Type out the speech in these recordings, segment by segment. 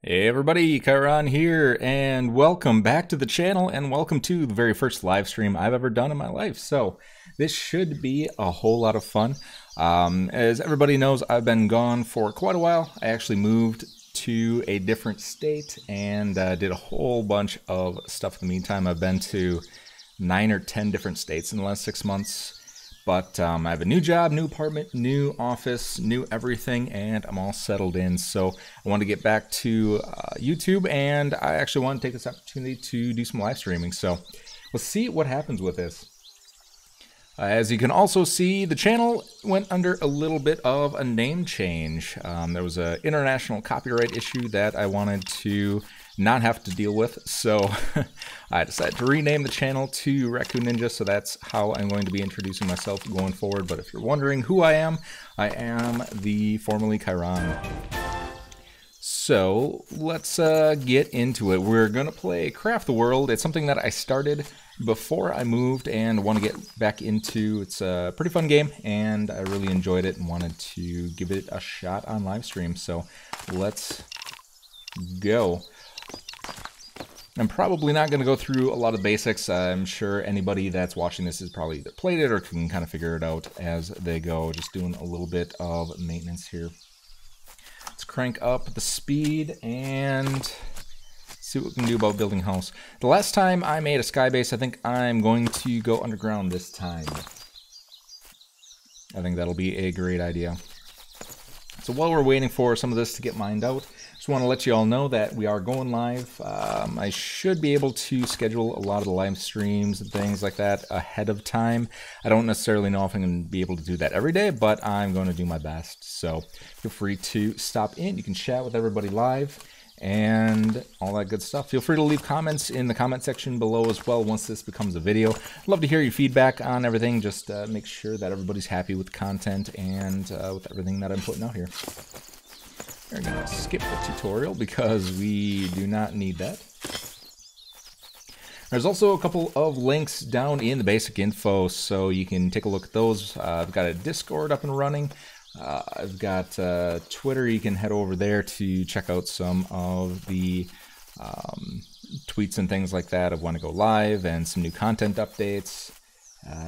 Hey everybody, Chiron here, and welcome back to the channel, and welcome to the very first live stream I've ever done in my life. So this should be a whole lot of fun. As everybody knows, I've been gone for quite a while. I actually moved to a different state and did a whole bunch of stuff in the meantime. I've been to 9 or 10 different states in the last 6 months. But I have a new job, new apartment, new office, new everything, and I'm all settled in. So I want to get back to YouTube, and I actually want to take this opportunity to do some live streaming. So let's see what happens with this. As you can also see, the channel went under a little bit of a name change. There was an international copyright issue that I wanted to not have to deal with, so I decided to rename the channel to Raccoon Ninja, so that's how I'm going to be introducing myself going forward. But if you're wondering who I am the formerly Chiron. So let's get into it. We're gonna play Craft the World. It's something that I started before I moved and want to get back into. It's a pretty fun game, and I really enjoyed it and wanted to give it a shot on live stream. So let's go. I'm probably not going to go through a lot of basics. I'm sure anybody that's watching this has probably either played it or can kind of figure it out as they go. Just doing a little bit of maintenance here. Let's crank up the speed and see what we can do about building a house. The last time I made a sky base, I think I'm going to go underground this time. I think that'll be a great idea. So while we're waiting for some of this to get mined out, just want to let you all know that we are going live. I should be able to schedule a lot of the live streams and things like that ahead of time. I don't necessarily know if I'm going to be able to do that every day, but I'm going to do my best. So feel free to stop in. You can chat with everybody live and all that good stuff. Feel free to leave comments in the comment section below as well once this becomes a video. I'd love to hear your feedback on everything. Just make sure that everybody's happy with content and with everything that I'm putting out here. We're going to skip the tutorial because we do not need that. There's also a couple of links down in the basic info, so you can take a look at those. I've got a Discord up and running. I've got Twitter. You can head over there to check out some of the tweets and things like that of when to go live and some new content updates.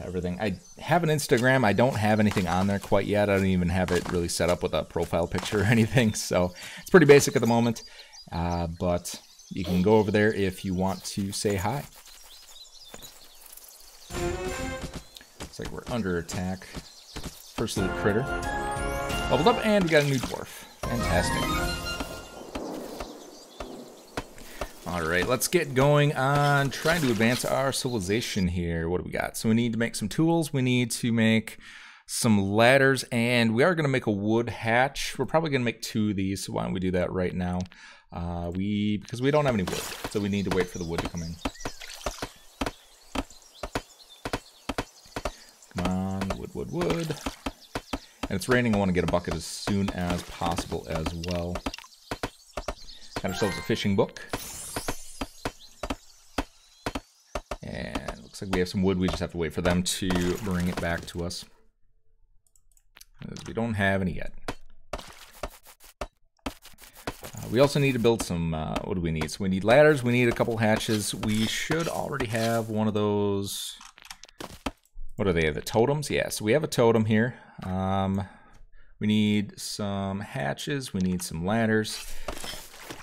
Everything. I have an Instagram. I don't have anything on there quite yet. I don't even have it really set up with a profile picture or anything, so it's pretty basic at the moment. But you can go over there if you want to say hi. Looks like we're under attack. First little critter. Leveled up, and we got a new dwarf. Fantastic. Alright, let's get going on trying to advance our civilization here. What do we got? So we need to make some tools, we need to make some ladders, and we are going to make a wood hatch. We're probably going to make 2 of these, so why don't we do that right now? Because we don't have any wood, so we need to wait for the wood to come in. Come on, wood, wood, wood. And it's raining, I want to get a bucket as soon as possible as well. Got ourselves a fishing book. And looks like we have some wood, we just have to wait for them to bring it back to us. As we don't have any yet. We also need to build some, what do we need? So we need ladders, we need a couple hatches. We should already have one of those, what are they, the totems? Yeah, so we have a totem here. We need some hatches, we need some ladders.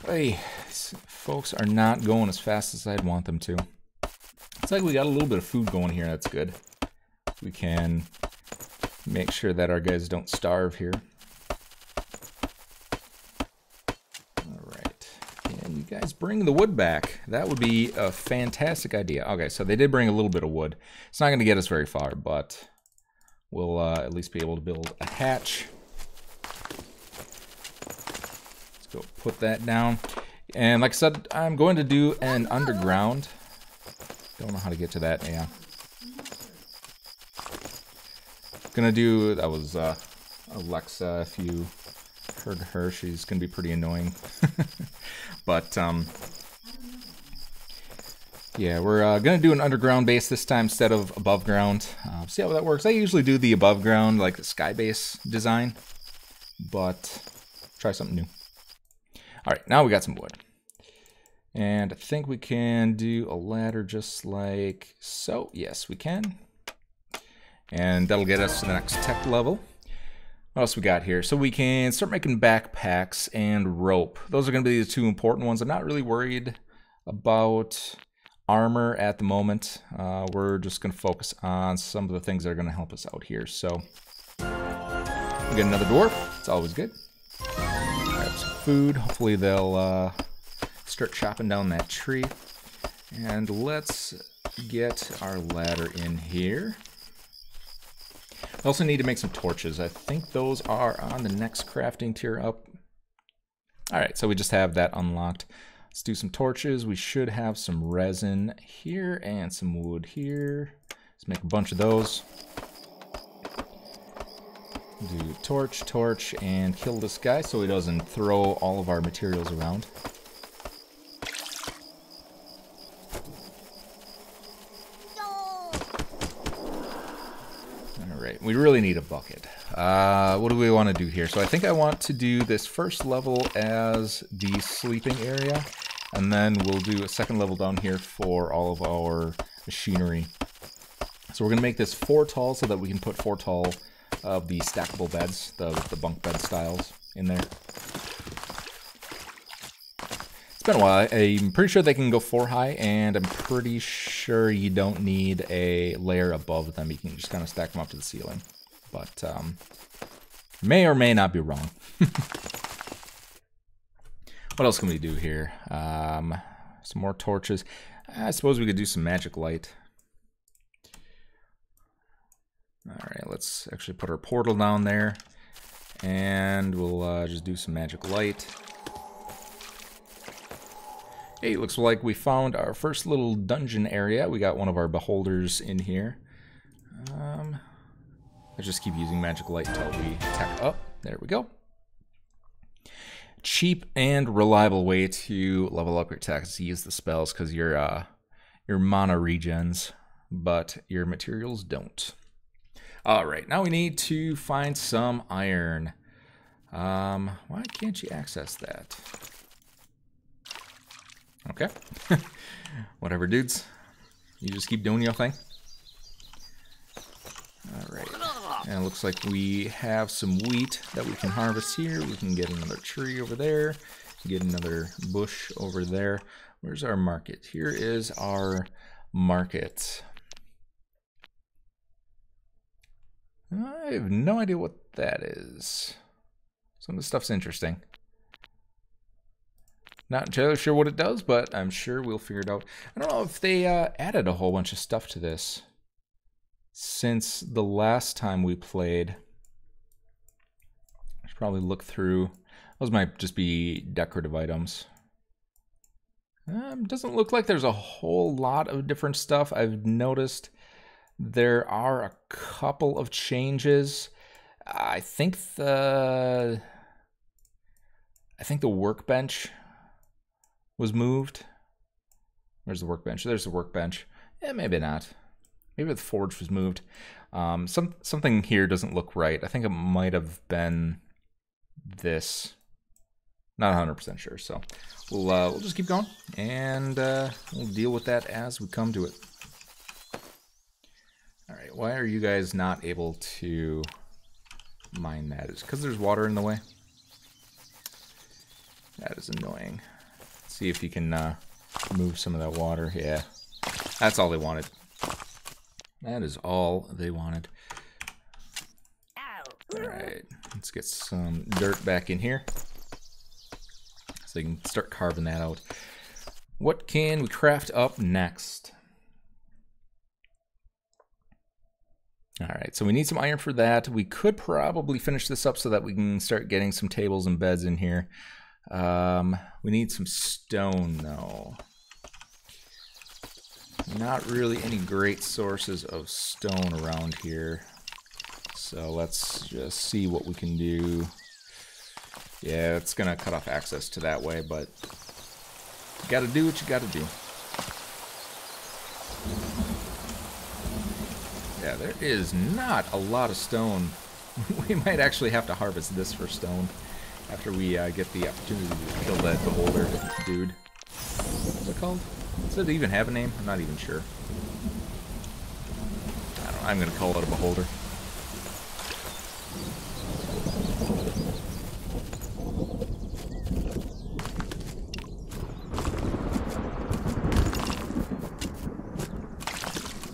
Hey, folks are not going as fast as I'd want them to. It's like we got a little bit of food going here, that's good. We can make sure that our guys don't starve here. Alright, and you guys bring the wood back. That would be a fantastic idea. Okay, so they did bring a little bit of wood. It's not going to get us very far, but we'll at least be able to build a hatch. Let's go put that down. And like I said, I'm going to do an underground. Don't know how to get to that, yeah. Gonna do, that was Alexa, if you heard her, she's gonna be pretty annoying. But, yeah, we're gonna do an underground base this time instead of above ground. See how that works. I usually do the above ground, like the sky base design, but try something new. All right, now we got some wood. And I think we can do a ladder just like so. Yes, we can. And that'll get us to the next tech level. What else we got here? So we can start making backpacks and rope. Those are going to be the two important ones. I'm not really worried about armor at the moment. We're just going to focus on some of the things that are going to help us out here. So we get another dwarf. It's always good. Grab some food. Hopefully they'll start chopping down that tree. And let's get our ladder in here. We also need to make some torches. I think those are on the next crafting tier up. Alright, so we just have that unlocked. Let's do some torches. We should have some resin here and some wood here. Let's make a bunch of those. Do torch, and kill this guy so he doesn't throw all of our materials around. We really need a bucket. What do we want to do here? So I think I want to do this first level as the sleeping area, and then we'll do a second level down here for all of our machinery. So we're going to make this 4 tall so that we can put 4 tall of the stackable beds, the bunk bed styles in there. It's been a while. I'm pretty sure they can go 4 high, and I'm pretty sure you don't need a layer above them. You can just kind of stack them up to the ceiling. But may or may not be wrong. What else can we do here? Some more torches. I suppose we could do some magic light. Alright, let's actually put our portal down there. And we'll just do some magic light. Hey, looks like we found our first little dungeon area. We got one of our beholders in here. Let's just keep using magic light until we attack up. There we go. Cheap and reliable way to level up your attacks. Use the spells because your mana regens, but your materials don't. All right, now we need to find some iron. Why can't you access that? Okay. Whatever, dudes. You just keep doing your thing. Alright. And it looks like we have some wheat that we can harvest here. We can get another tree over there. Get another bush over there. Where's our market? Here is our market. I have no idea what that is. Some of the stuff's interesting. Not entirely sure what it does, but I'm sure we'll figure it out. I don't know if they added a whole bunch of stuff to this since the last time we played. I should probably look through. Those might just be decorative items. Doesn't look like there's a whole lot of different stuff. I've noticed there are a couple of changes. I think the workbench was moved. Where's the workbench? There's the workbench. Yeah, maybe not. Maybe the forge was moved. Something here doesn't look right. I think it might have been this. Not 100% sure. So we'll just keep going, and we'll deal with that as we come to it. All right. Why are you guys not able to mine that? Is it because there's water in the way? That is annoying. See if you can move some of that water. Yeah, that's all they wanted. That is all they wanted. Alright, let's get some dirt back in here so you can start carving that out. What can we craft up next? Alright, so we need some iron for that. We could probably finish this up so that we can start getting some tables and beds in here. We need some stone, though. Not really any great sources of stone around here. So let's just see what we can do. Yeah, it's gonna cut off access to that way, but you gotta do what you gotta do. Yeah, there is not a lot of stone. We might actually have to harvest this for stone. After we get the opportunity to kill that beholder dude. What's it called? Does it even have a name? I'm not even sure. I don't know. I'm gonna call it a beholder.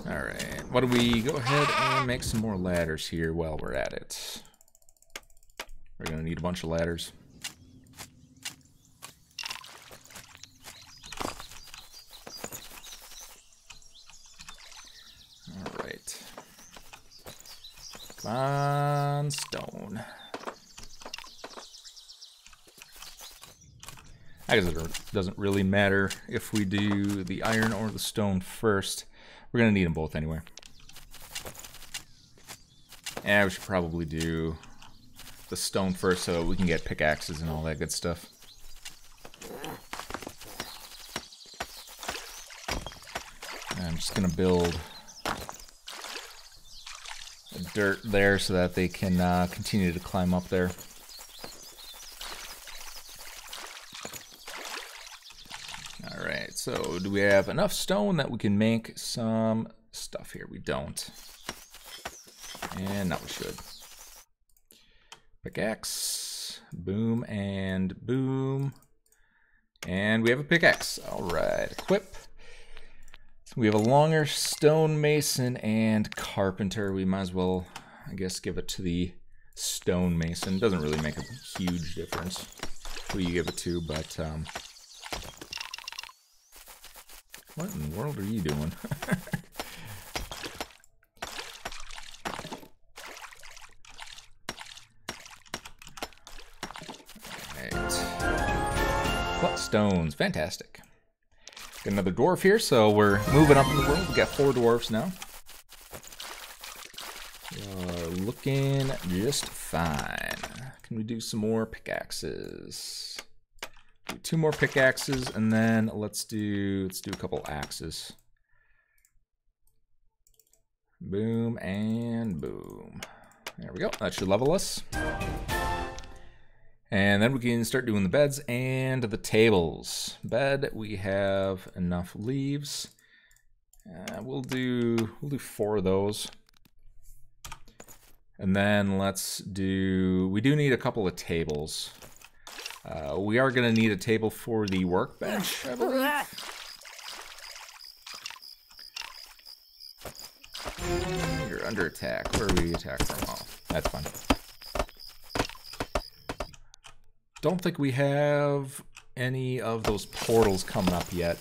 Alright, why don't we go ahead and make some more ladders here while we're at it. We're gonna need a bunch of ladders. Alright. Come on, stone. I guess it doesn't really matter if we do the iron or the stone first. We're gonna need them both anyway. And we should probably do the stone first so we can get pickaxes and all that good stuff. And I'm just gonna build dirt there so that they can continue to climb up there. Alright, so do we have enough stone that we can make some stuff here? We don't. And now we should. Pickaxe, boom and boom. And we have a pickaxe. Alright, equip. So we have a longer stonemason and carpenter. We might as well, I guess, give it to the stonemason. Doesn't really make a huge difference who you give it to, but what in the world are you doing? Stones, fantastic. Got another dwarf here, so we're moving up in the world. We got 4 dwarves now. Looking just fine. Can we do some more pickaxes? Do 2 more pickaxes, and then let's do a couple axes. Boom and boom. There we go. That should level us. And then we can start doing the beds and the tables. Bed, we have enough leaves. We'll do 4 of those. And then we do need a couple of tables. We are going to need a table for the workbench, I believe. You're under attack. Where are we attack from? Oh, that's fine. Don't think we have any of those portals coming up yet.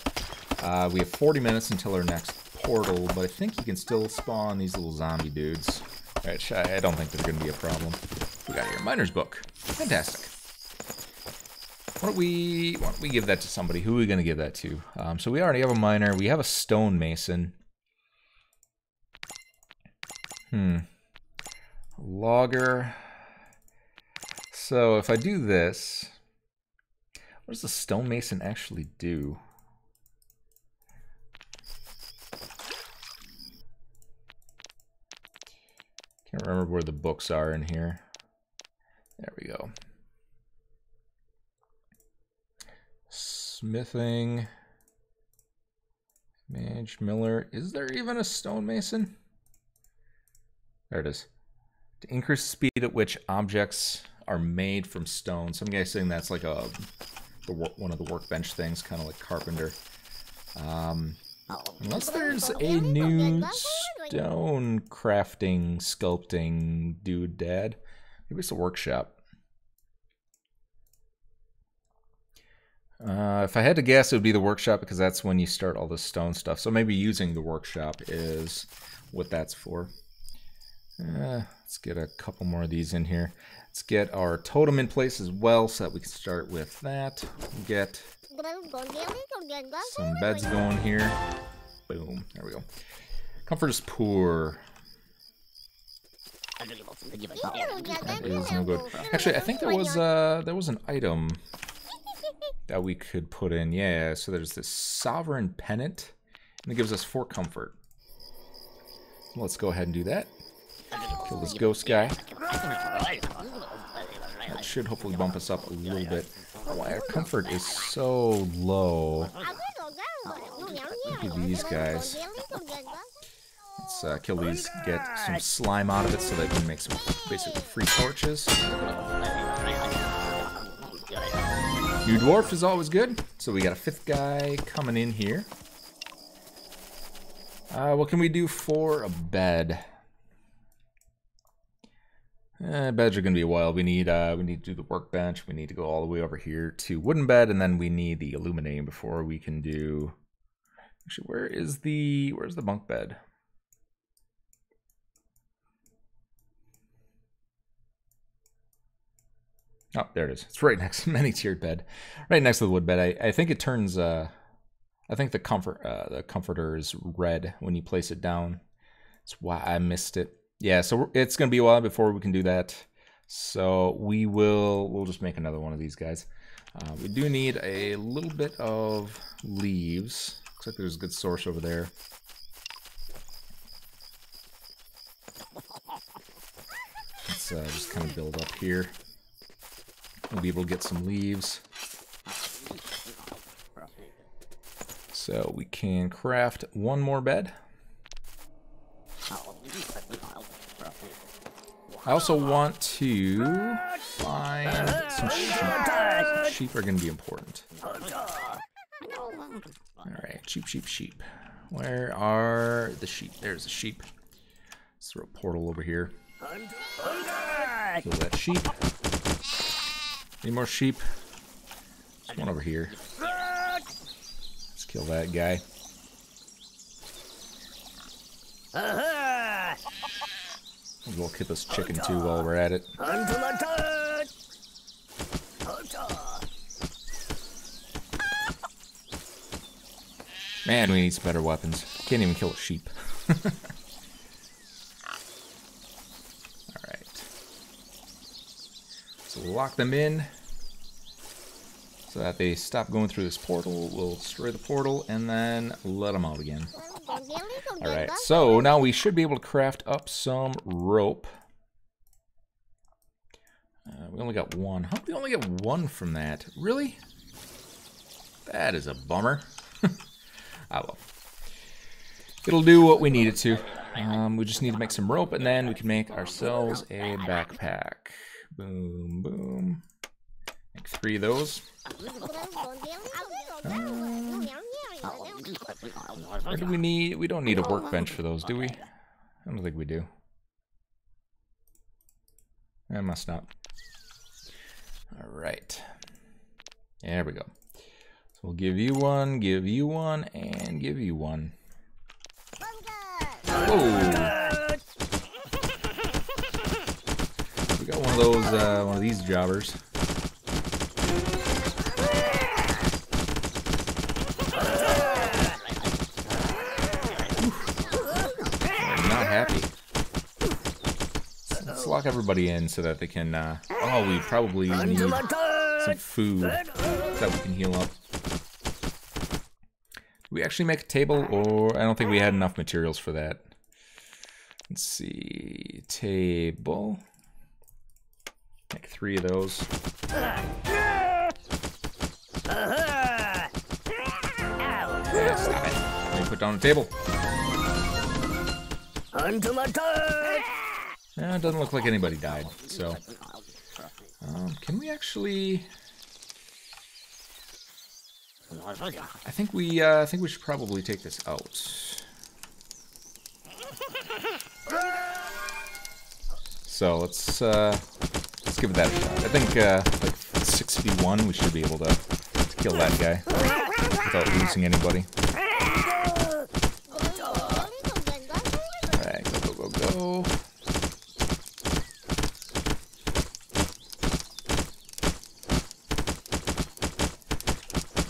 We have 40 minutes until our next portal, but I think you can still spawn these little zombie dudes, which I don't think they're going to be a problem. We got here, Miner's Book. Fantastic. Why don't we give that to somebody? Who are we going to give that to? So we already have a miner. We have a stonemason. Logger. So if I do this, what does the stonemason actually do? Can't remember where the books are in here. There we go. Smithing. Mage Miller. Is there even a stonemason? There it is. To increase the speed at which objects are made from stone. So I'm guessing that's like one of the workbench things, kind of like carpenter. Unless there's a new stone crafting, sculpting doodad. Maybe it's a workshop. If I had to guess, it would be the workshop because that's when you start all the stone stuff. So maybe using the workshop is what that's for. Let's get a couple more of these in here. Let's get our totem in place as well so that we can start with that. Get some beds going here. Boom. There we go. Comfort is poor. That is no good. Actually, I think there was an item that we could put in. Yeah, so there's this Sovereign Pennant, and it gives us 4 comfort. Let's go ahead and do that. Kill this ghost guy. That should hopefully bump us up a little bit. Oh, our comfort is so low. Look at these guys. Let's kill these, get some slime out of it so they can make some basically free torches. New dwarf is always good. So we got a 5th guy coming in here. What can we do for a bed? Beds are gonna be a while. We need to do the workbench. We need to go all the way over here to wooden bed, and then we need the illuminating before we can do. Actually, where's the bunk bed? Oh, there it is. It's right next to many-tiered bed, right next to the wood bed. I think it turns. I think the comforter is red when you place it down. That's why I missed it. Yeah, so it's gonna be a while before we can do that. So we'll just make another one of these guys. We do need a little bit of leaves. Looks like there's a good source over there. Let's just kind of build up here. We'll be able to get some leaves. So we can craft one more bed. I also want to find some sheep. Sheep are going to be important. Alright, sheep. Where are the sheep? There's the sheep. Let's throw a portal over here. Kill that sheep. Any more sheep? There's one over here. Let's kill that guy. We'll kill this chicken too while we're at it. Man, we need some better weapons. Can't even kill a sheep. Alright. So we'll lock them in so that they stop going through this portal. We'll destroy the portal and then let them out again. Alright, so now we should be able to craft up some rope. We only got one. How did we only get one from that? Really? That is a bummer. Ah, well. It'll do what we need it to. We just need to make some rope, and then we can make ourselves a backpack. Boom, boom. Make 3 of those. What do we need? We don't need a workbench for those, do we? I don't think we do. I must not. Alright. There we go. So we'll give you one, and give you one. Whoa! We got one of those, one of these jobbers. Happy. Let's lock everybody in so that they can, oh, we probably need some food that we can heal up. Do we actually make a table, or I don't think we had enough materials for that. Let's see, table. Make 3 of those. Yeah, stop it. Let me put down a table. Yeah, it doesn't look like anybody died, so can we actually? I think we should probably take this out. So let's give it that a shot. I think like 6v1 we should be able to kill that guy without losing anybody. Go.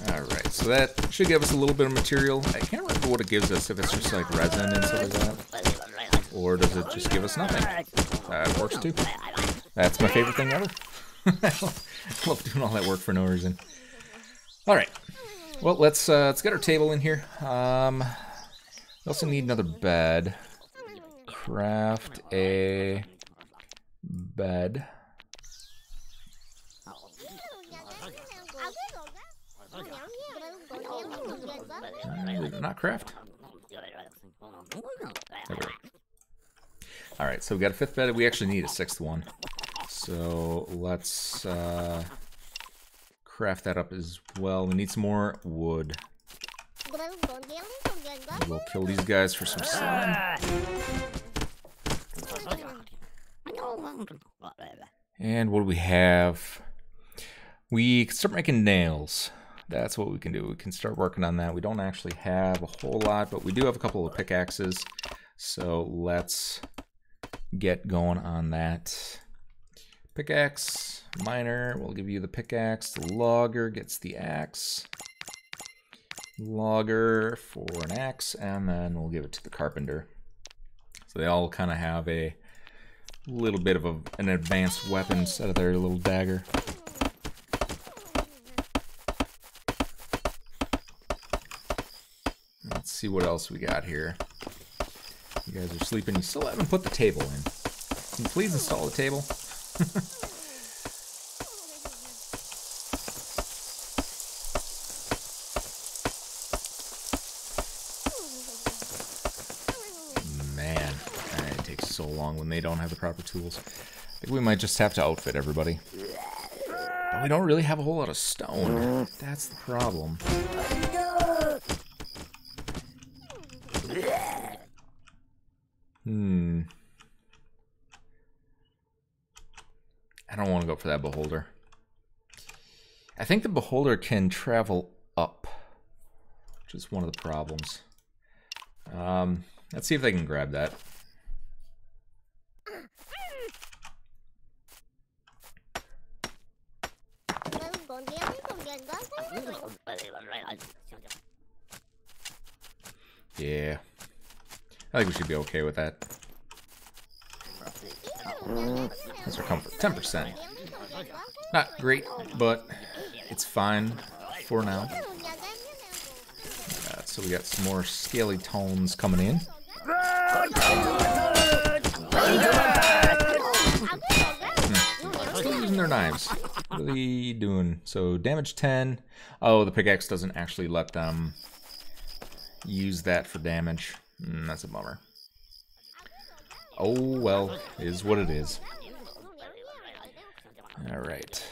Alright, so that should give us a little bit of material. I can't remember what it gives us, if it's just like resin and stuff like that. Or does it just give us nothing? That works too. That's my favorite thing ever. I love doing all that work for no reason. Alright. Well, let's get our table in here. We also need another bed. Craft a bed. Did it not craft? There we go. Alright, so we got a 5th bed. We actually need a 6th one. So let's craft that up as well. We need some more wood. We'll kill these guys for some slime. And what do we have? We can start making nails. That's what we can do. We can start working on that. We don't actually have a whole lot, but we do have a couple of pickaxes. So let's get going on that. Pickaxe, miner will give you the pickaxe. The logger gets the axe. Logger for an axe, and then we'll give it to the carpenter. So they all kind of have a little bit of an advanced weapon instead of their little dagger. Let's see what else we got here. You guys are sleeping. You still haven't put the table in. Can you please install the table? Man, it takes so long when they don't have the proper tools. I think we might just have to outfit everybody. But we don't really have a whole lot of stone. That's the problem. I don't want to go for that beholder. I think the beholder can travel up, which is one of the problems. Let's see if they can grab that. Yeah. I think we should be okay with that. That's our comfort. 10%. Not great, but it's fine for now. So we got some more scaly tones coming in. Still using their knives. What are they doing? So damage 10. Oh, the pickaxe doesn't actually let them use that for damage. That's a bummer. Oh well, it is what it is. Alright,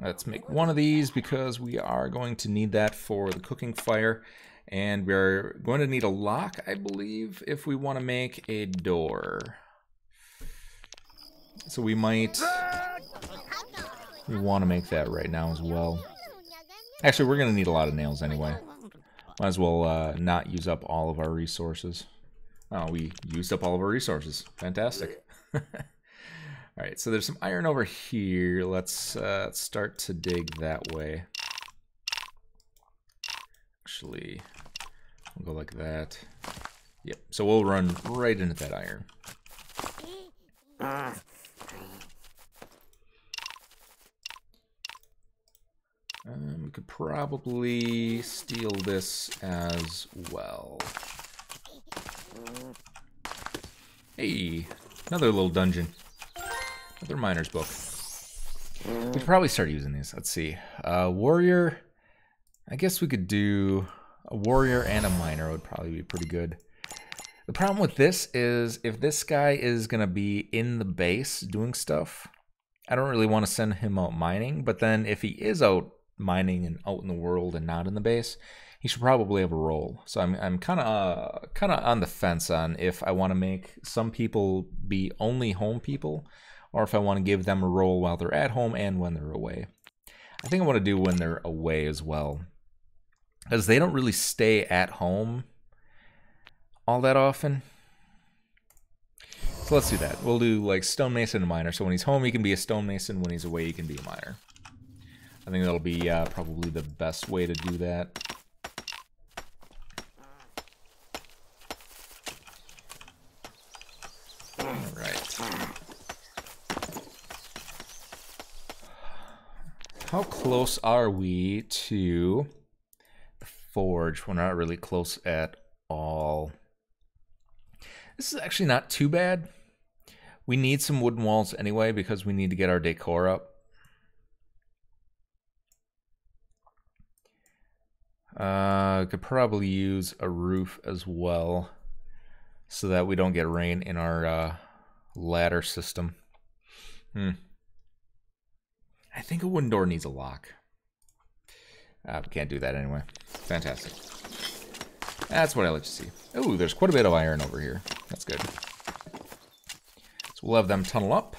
let's make one of these because we are going to need that for the cooking fire. And we're going to need a lock, I believe, if we want to make a door. So we might want to make that right now as well. Actually, we're going to need a lot of nails anyway. Might as well not use up all of our resources. Oh, we used up all of our resources. Fantastic. Alright, so there's some iron over here. Let's start to dig that way. Actually, we'll go like that. Yep, so we'll run right into that iron. We could probably steal this as well. Hey, another little dungeon. Another miner's book. We could probably start using these. Let's see. Warrior. I guess we could do a warrior and a miner would probably be pretty good. The problem with this is if this guy is going to be in the base doing stuff, I don't really want to send him out mining. But then if he is out mining and out in the world and not in the base, he should probably have a role. So I'm kind of on the fence on if I want to make some people be only home people, or if I want to give them a role while they're at home and when they're away. I think I want to do when they're away as well, because they don't really stay at home all that often. So let's do that. We'll do like stonemason and miner. So when he's home, he can be a stonemason. When he's away, he can be a miner. I think that'll be probably the best way to do that. Alright. How close are we to the forge? We're not really close at all. This is actually not too bad. We need some wooden walls anyway because we need to get our decor up. Could probably use a roof as well, so that we don't get rain in our ladder system. I think a wooden door needs a lock. We can't do that anyway. Fantastic. That's what I like to see. Oh, there's quite a bit of iron over here. That's good. So we'll have them tunnel up.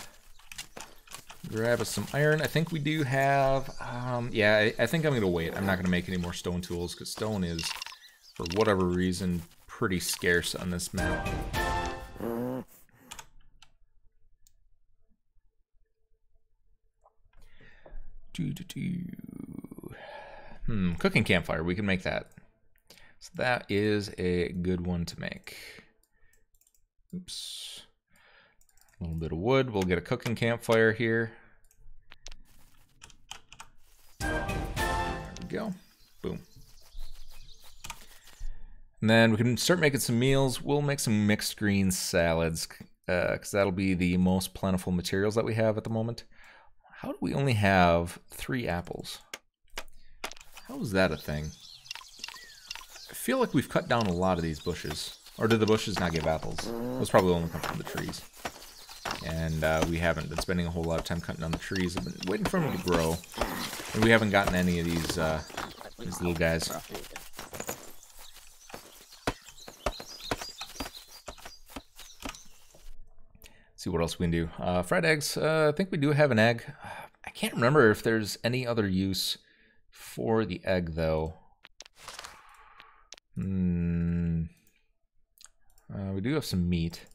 Grab us some iron. I think we do have... yeah, I think I'm going to wait. I'm not going to make any more stone tools, because stone is, for whatever reason, pretty scarce on this map. Cooking campfire. We can make that. So that is a good one to make. Oops. A little bit of wood. We'll get a cooking campfire here. There we go. Boom. And then we can start making some meals. We'll make some mixed green salads, because that'll be the most plentiful materials that we have at the moment. How do we only have 3 apples? How is that a thing? I feel like we've cut down a lot of these bushes. Or did the bushes not give apples? Those probably only come from the trees. And we haven't been spending a whole lot of time cutting down the trees. I've been waiting for them to grow. And we haven't gotten any of these little guys. See what else we can do. Fried eggs. I think we do have an egg. I can't remember if there's any other use for the egg, though. We do have some meat.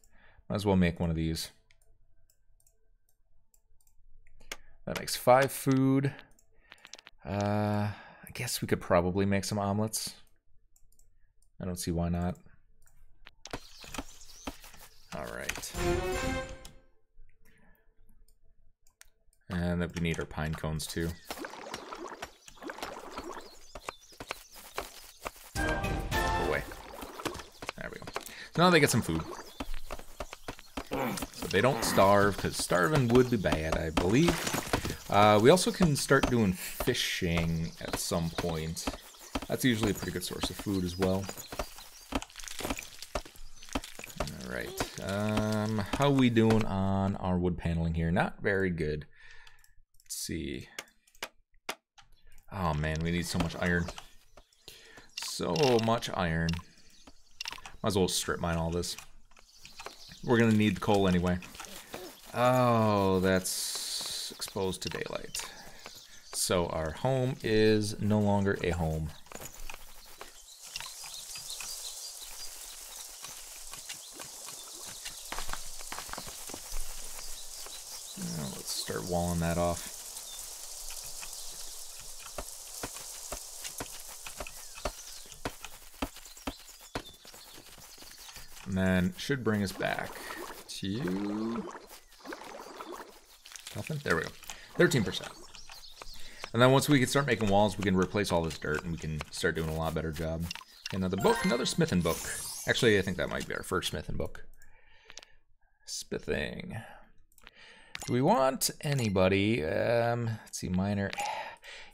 Might as well make one of these. That makes 5 food. I guess we could probably make some omelets. I don't see why not. All right. And then we need our pine cones too. Go away. There we go. So now they get some food. So they don't starve, because starving would be bad, I believe. We also can start doing fishing at some point. That's usually a pretty good source of food as well. Alright. How are we doing on our wood paneling here? Not very good. Let's see. Oh man, we need so much iron. So much iron. Might as well strip mine all this. We're gonna need the coal anyway. Oh, that's exposed to daylight. So our home is no longer a home. Now let's start walling that off. And then should bring us back to nothing. There we go. 13%. And then once we can start making walls, we can replace all this dirt and we can start doing a lot better job. Another book, another smithing book. Actually, I think that might be our first smithing book. Smithing. Do we want anybody? Let's see, miner.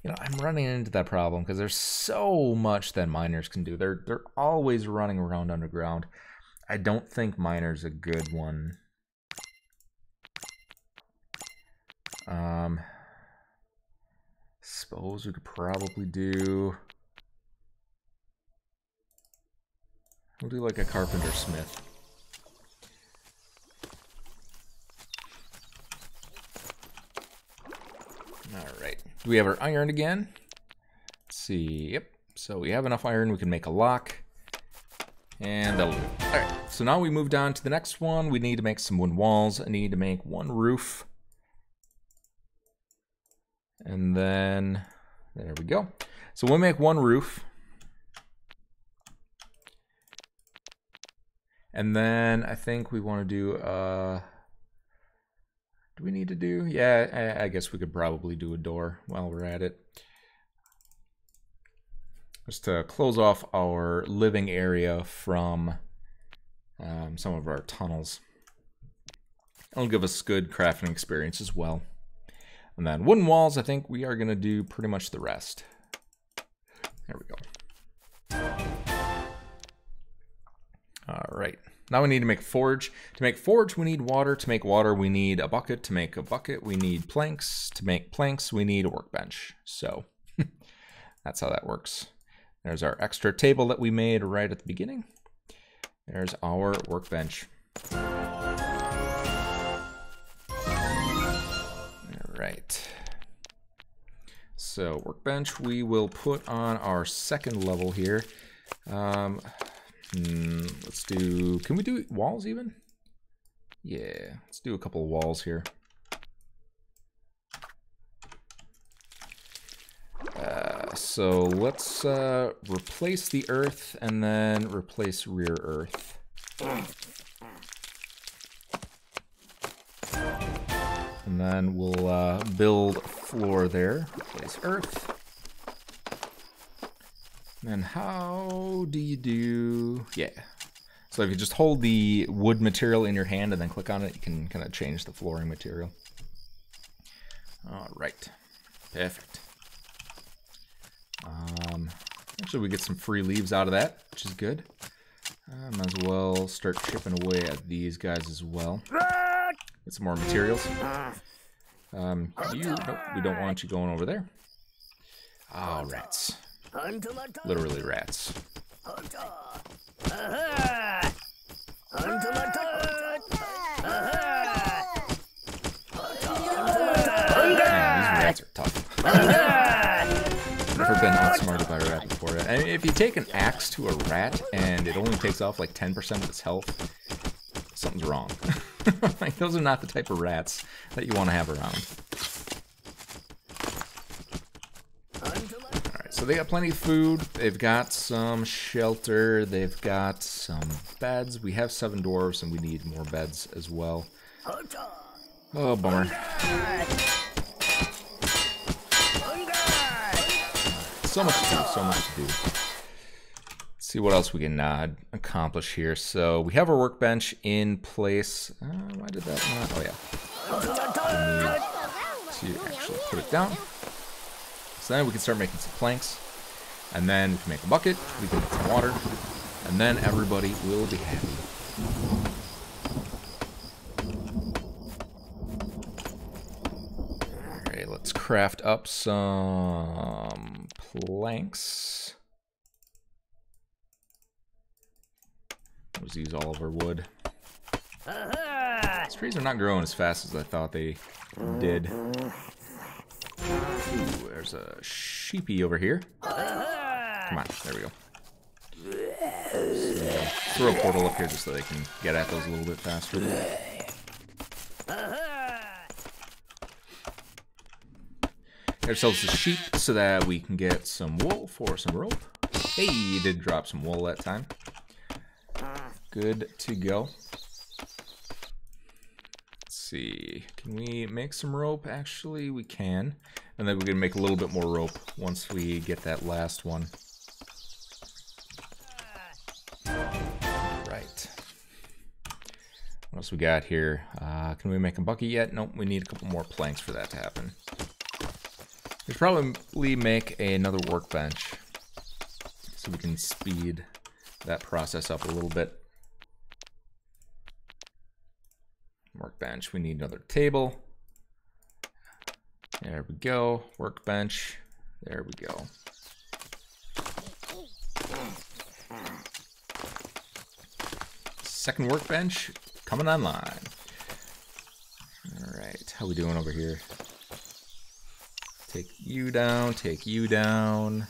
You know, I'm running into that problem because there's so much that miners can do. They're always running around underground. I don't think miner's a good one. Suppose we could probably do... We'll do like a carpenter smith. Alright. Do we have our iron again? Let's see. Yep. So we have enough iron. We can make a lock. And that'll do it. Alright. So now we moved on to the next one. We need to make some wooden walls. I need to make one roof. And then, there we go. So we'll make one roof. And then I think we want to do, do we need to do? Yeah, I guess we could probably do a door while we're at it. Just to close off our living area from some of our tunnels. It'll give us good crafting experience as well. And then wooden walls, I think we are going to do pretty much the rest. There we go. All right. Now we need to make forge. To make forge, we need water. To make water, we need a bucket. To make a bucket, we need planks. To make planks, we need a workbench. So that's how that works. There's our extra table that we made right at the beginning. There's our workbench. All right. So workbench, we will put on our second level here. Let's do, can we do walls even? Yeah, let's do a couple of walls here. So let's replace the earth and then replace rear earth. And then we'll build floor there, replace earth. And how do you do, yeah. So if you just hold the wood material in your hand and then click on it, you can kind of change the flooring material. All right, perfect. Actually, we get some free leaves out of that, which is good. Might as well start chipping away at these guys as well. Get some more materials. Nope, we don't want you going over there. Oh, rats. Literally rats. Man, these rats are tough. Never been outsmarted by a rat before. I mean, if you take an axe to a rat and it only takes off like 10% of its health, something's wrong. Like, those are not the type of rats that you want to have around. Alright, so they got plenty of food. They've got some shelter. They've got some beds. We have 7 dwarves and we need more beds as well. Oh, bummer. So much to do, so much to do. Let's see what else we can accomplish here. So we have our workbench in place. Why did that not? Oh yeah. To actually put it down. So then we can start making some planks. And then we can make a bucket. We can get some water. And then everybody will be happy. Alright, let's craft up some planks. Let's use all of our wood. These trees are not growing as fast as I thought they did. Ooh, there's a sheepy over here. Come on, there we go. So, throw a portal up here just so they can get at those a little bit faster. Get ourselves a sheep so that we can get some wool for some rope. Hey, you did drop some wool that time. Good to go. Let's see. Can we make some rope? Actually, we can. And then we can make a little bit more rope once we get that last one. Right. What else we got here? Can we make a bucket yet? Nope, we need a couple more planks for that to happen. We should probably make another workbench so we can speed that process up a little bit. Workbench, we need another table. There we go. Workbench. There we go. Second workbench coming online. All right, how we doing over here? Take you down, take you down.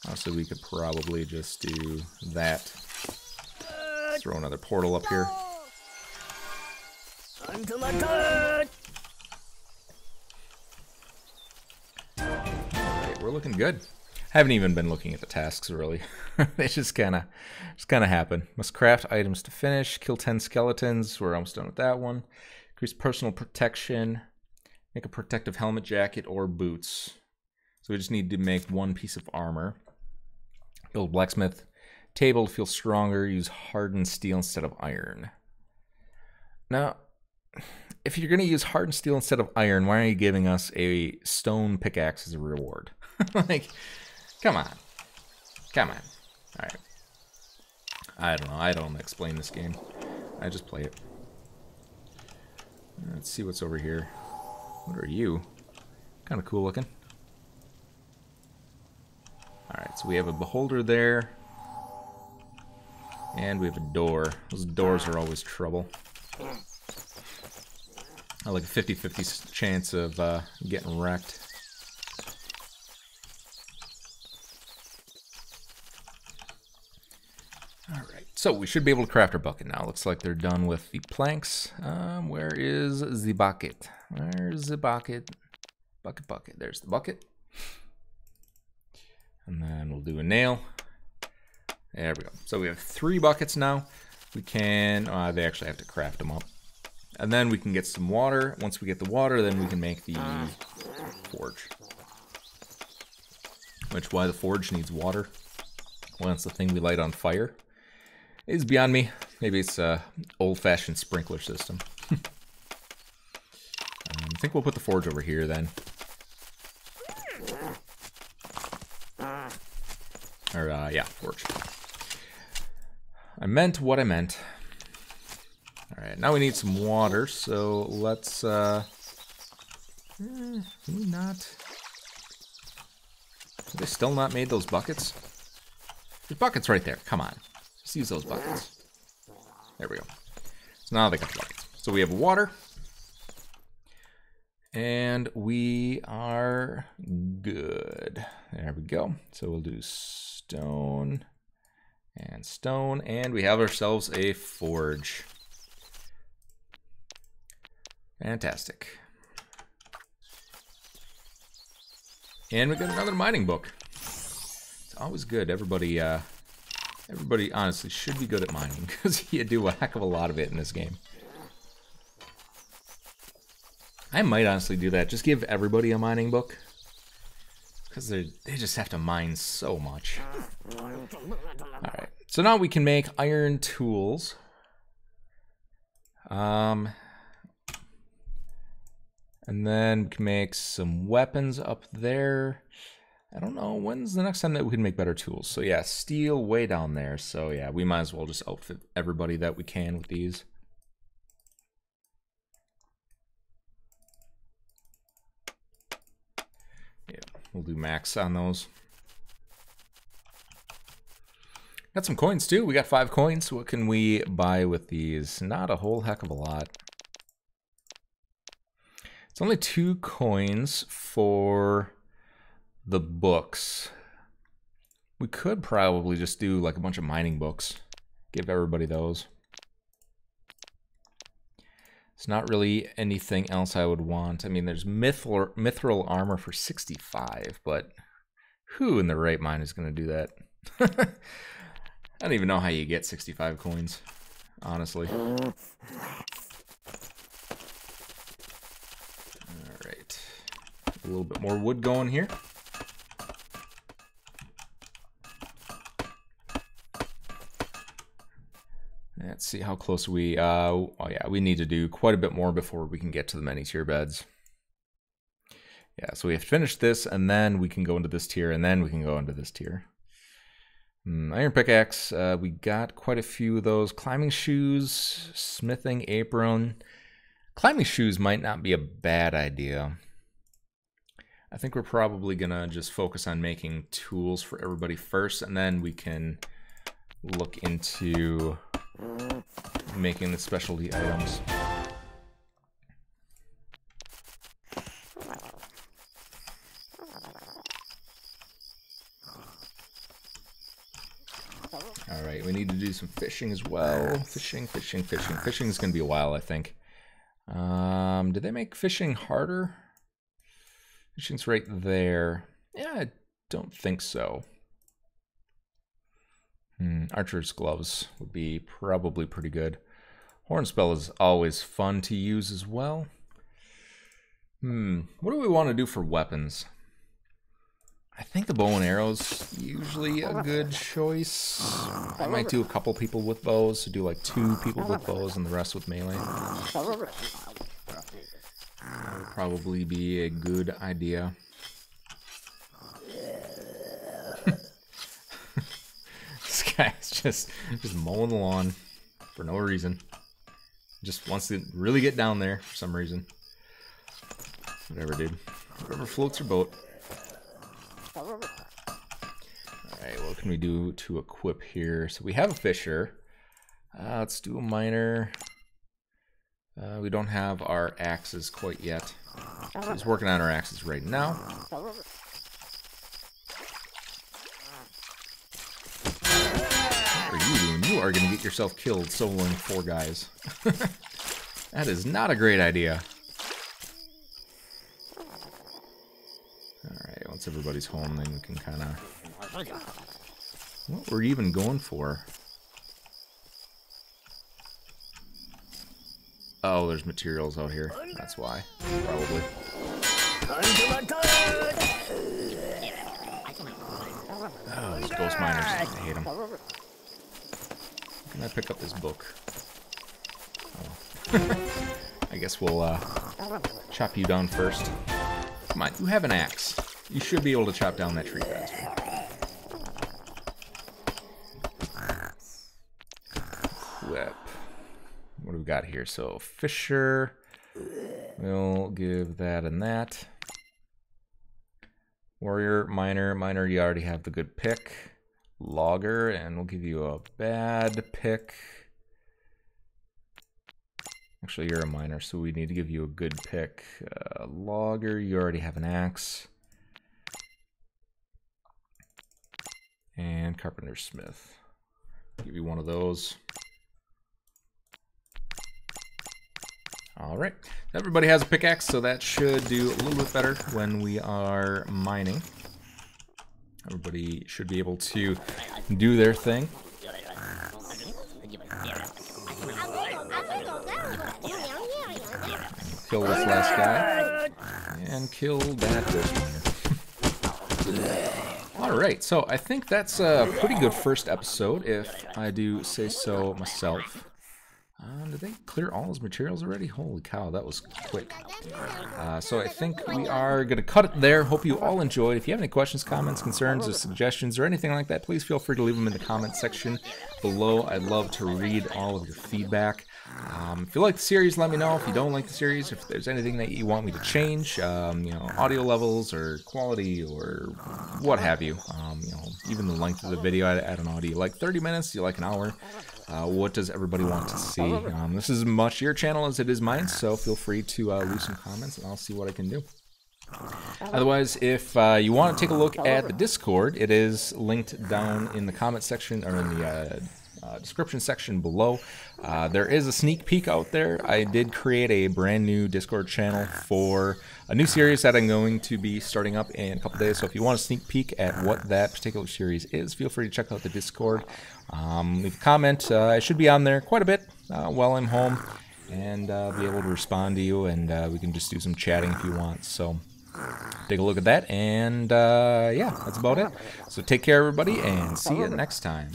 Also, we could probably just do that. Throw another portal up here. Alright, we're looking good. Haven't even been looking at the tasks really. They just kind of happen. Must craft items to finish. Kill 10 skeletons. We're almost done with that one. Increase personal protection. Make a protective helmet, jacket, or boots. So we just need to make one piece of armor. Build blacksmith table to feel stronger. Use hardened steel instead of iron. Now, if you're going to use hardened steel instead of iron, why are you giving us a stone pickaxe as a reward? Like, come on. Come on. All I don't know. I don't explain this game. I just play it. Let's see what's over here. What are you? Kind of cool looking. Alright, so we have a beholder there. And we have a door. Those doors are always trouble. I like a 50-50 chance of getting wrecked. Alright, so we should be able to craft our bucket now. Looks like they're done with the planks. Where is the bucket? Where's the bucket? Bucket. There's the bucket. And then we'll do a nail. There we go. So we have 3 buckets now. We can, they actually have to craft them up. And then we can get some water. Once we get the water, then we can make the forge. Which, why the forge needs water? Well, that's the thing we light on fire. Is beyond me. Maybe it's a old-fashioned sprinkler system. I think we'll put the forge over here then. Or, yeah, forge. I meant what I meant. Alright, now we need some water, so let's, can we not? Have they still not made those buckets? There's buckets right there, come on. Just use those buckets. There we go. So now they got the buckets. So we have water. And we are good. There we go. So we'll do stone and stone, and we have ourselves a forge. Fantastic. And we got another mining book. It's always good. Everybody honestly should be good at mining because you do a heck of a lot of it in this game. I might honestly do that. Just give everybody a mining book. Because they just have to mine so much. Alright. So now we can make iron tools. And then we can make some weapons up there. I don't know. When's the next time that we can make better tools? So yeah, steel way down there. So yeah, we might as well just outfit everybody that we can with these. We'll do max on those. Got some coins too. We got 5 coins. What can we buy with these? Not a whole heck of a lot. It's only 2 coins for the books. We could probably just do like a bunch of mining books. Give everybody those. It's not really anything else I would want. I mean, there's mithril armor for 65, but who in their right mind is going to do that? I don't even know how you get 65 coins, honestly. All right. A little bit more wood going here. Let's see how close we, oh yeah, we need to do quite a bit more before we can get to the many tier beds. Yeah, so we have to finish this, and then we can go into this tier, and then we can go into this tier. Iron pickaxe, we got quite a few of those. Climbing shoes, smithing apron. Climbing shoes might not be a bad idea. I think we're probably gonna just focus on making tools for everybody first, and then we can look into making the specialty items. Alright, we need to do some fishing as well. Fishing. Fishing is going to be a while, I think. Did they make fishing harder? Fishing's right there. Yeah, I don't think so. Archer's gloves would be probably pretty good. Hornspell is always fun to use as well. What do we want to do for weapons? I think the bow and arrow's usually a good choice. I might do a couple people with bows, so do like 2 people with bows and the rest with melee. That would probably be a good idea. guy's just mowing the lawn for no reason. Just wants to really get down there for some reason. Whatever, dude. Whatever floats your boat. Alright, what can we do to equip here? So we have a fisher. Let's do a miner. We don't have our axes quite yet. So he's working on our axes right now. What are you doing? You are going to get yourself killed soloing 4 guys. That is not a great idea. Alright, once everybody's home, then we can kind of... What were you even going for? Oh, there's materials out here. That's why. Probably. Oh, these ghost miners. I hate them. Can I pick up this book? Oh. I guess we'll chop you down first. Come on, you have an axe. You should be able to chop down that tree faster. Equip. What do we got here? So, fisher. We'll give that and that. Warrior, miner. Miner, you already have the good pick. Logger, and we'll give you a bad pick. Actually, you're a miner, so we need to give you a good pick. Logger, you already have an axe. And carpenter smith. Give you one of those. Alright, everybody has a pickaxe, so that should do a little bit better when we are mining. Everybody should be able to do their thing. Kill this last guy. And kill that ghost miner. Alright, so I think that's a pretty good first episode, if I do say so myself. Did they clear all his materials already? Holy cow, that was quick. So I think we are going to cut it there. Hope you all enjoyed. If you have any questions, comments, concerns, or suggestions, or anything like that, please feel free to leave them in the comment section below. I'd love to read all of your feedback. If you like the series, let me know. If you don't like the series, if there's anything that you want me to change, you know, audio levels or quality or what have you. You know, even the length of the video, I don't know. Do you like 30 minutes? Do you like an hour? What does everybody want to see? This is as much your channel as it is mine, so feel free to leave some comments and I'll see what I can do. Otherwise, if you want to take a look at the Discord, it is linked down in the comment section or in the description section below. There is a sneak peek out there. I did create a brand new Discord channel for a new series that I'm going to be starting up in a couple days. So if you want a sneak peek at what that particular series is, feel free to check out the Discord. Leave a comment. I should be on there quite a bit while I'm home and be able to respond to you, and we can just do some chatting if you want. So take a look at that, and yeah, that's about it. So take care, everybody, and see you next time.